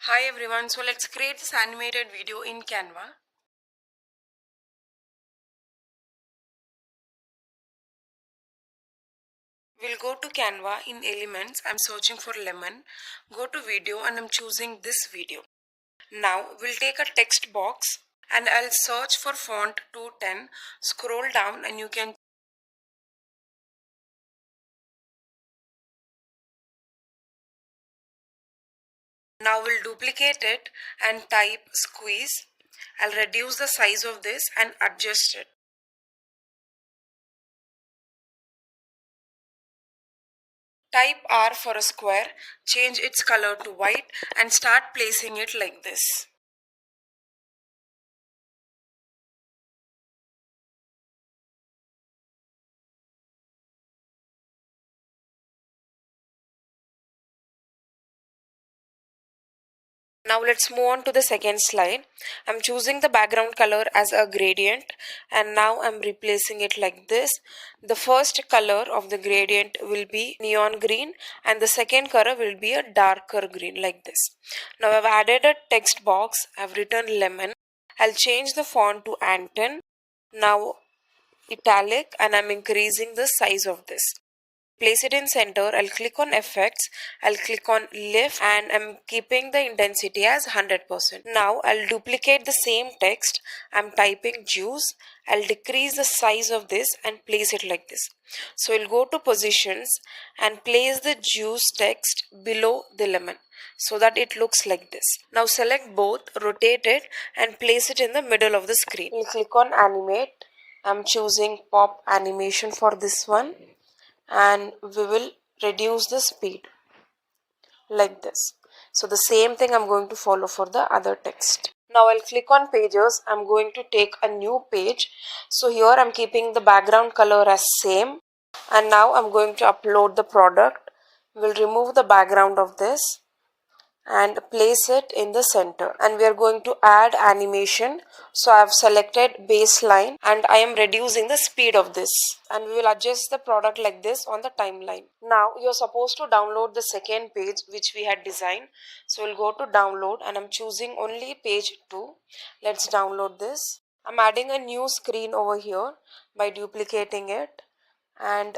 Hi everyone, so let's create this animated video in Canva. We'll go to Canva in Elements. I'm searching for lemon. Go to video and I'm choosing this video. Now we'll take a text box and I'll search for font 210. Scroll down and you can. Now we'll duplicate it and type squeeze. I'll reduce the size of this and adjust it. Type R for a square, change its color to white and start placing it like this. Now let's move on to the second slide. I'm choosing the background color as a gradient and now I'm replacing it like this. The first color of the gradient will be neon green and the second color will be a darker green like this. Now I've added a text box. I've written lemon. I'll change the font to Anton. Now italic and I'm increasing the size of this. Place it in center. I'll click on effects. I'll click on lift and I'm keeping the intensity as 100%. Now I'll duplicate the same text. I'm typing juice. I'll decrease the size of this and place it like this. So we'll go to positions and place the juice text below the lemon so that it looks like this. Now select both, rotate it and place it in the middle of the screen. We'll click on animate. I'm choosing pop animation for this one and we will reduce the speed like this. So the same thing I'm going to follow for the other text. Now I'll click on pages. I'm going to take a new page. So here I'm keeping the background color as same and now I'm going to upload the product. We'll remove the background of this and place it in the center, and we are going to add animation. So I have selected baseline and I am reducing the speed of this, and we will adjust the product like this on the timeline. Now you're supposed to download the second page which we had designed, so we'll go to download and I'm choosing only page 2. Let's download this. I'm adding a new screen over here by duplicating it, and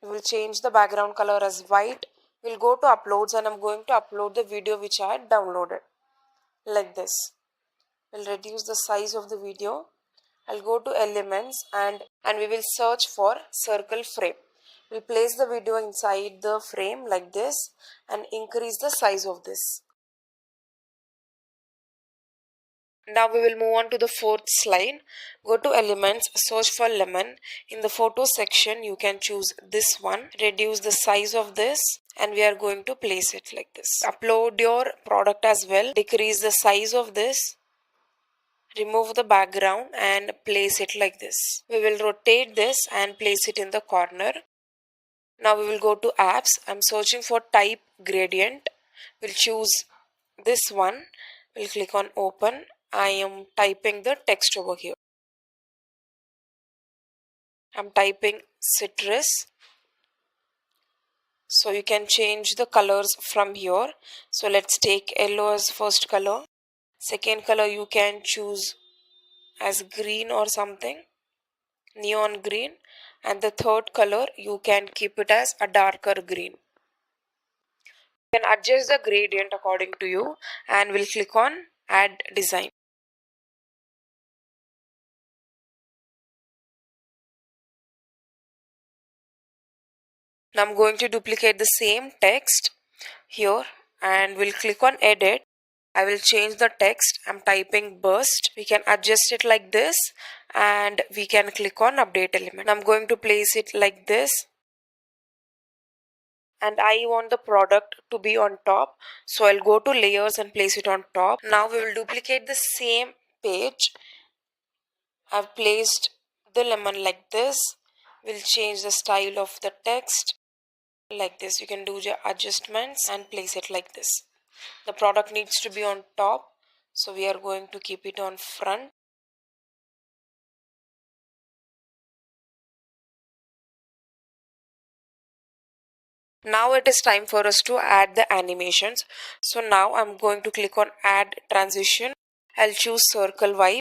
we'll change the background color as white. We'll go to uploads and I'm going to upload the video which I had downloaded like this. We'll reduce the size of the video. I'll go to elements and we will search for circle frame. We'll place the video inside the frame like this and increase the size of this. Now we will move on to the fourth slide. Go to elements, search for lemon. In the photo section, you can choose this one. Reduce the size of this and we are going to place it like this. Upload your product as well. Decrease the size of this. Remove the background and place it like this. We will rotate this and place it in the corner. Now we will go to apps. I'm searching for type gradient. We'll choose this one. We'll click on open. I am typing the text over here. I'm typing citrus. So you can change the colors from here. So let's take yellow as first color. Second color you can choose as green or something, neon green. And the third color you can keep it as a darker green. You can adjust the gradient according to you, and we'll click on add design. Now I'm going to duplicate the same text here and we'll click on edit. I will change the text. I'm typing burst. We can adjust it like this and we can click on update element. I'm going to place it like this and I want the product to be on top. So I'll go to layers and place it on top. Now we will duplicate the same page. I've placed the lemon like this. We'll change the style of the text like this. You can do your adjustments and place it like this. The product needs to be on top, so we are going to keep it on front. Now it is time for us to add the animations. So now I'm going to click on add transition. I'll choose circle vibe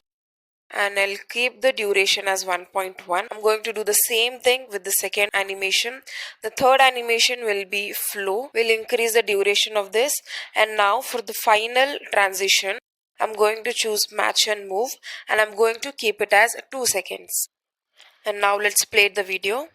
and I'll keep the duration as 1.1. I'm going to do the same thing with the second animation. The third animation will be flow. We'll increase the duration of this. And now for the final transition, I'm going to choose match and move and I'm going to keep it as 2 seconds. And now let's play the video.